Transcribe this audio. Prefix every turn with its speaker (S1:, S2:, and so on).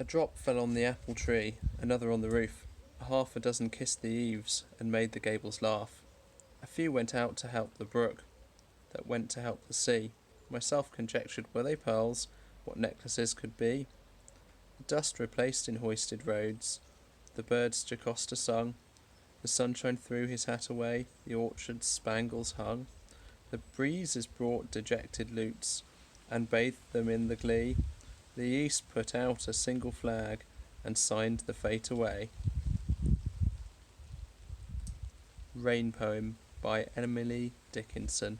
S1: A drop fell on the apple tree, another on the roof. Half a dozen kissed the eaves and made the gables laugh. A few went out to help the brook, that went to help the sea. Myself conjectured, were they pearls? What necklaces could be? The dust replaced in hoisted roads. The birds Jocasta sung. The sunshine threw his hat away. The orchard's spangles hung. The breezes brought dejected lutes, and bathed them in the glee. The east put out a single flag, and signed the fate away. Rain Poem by Emily Dickinson.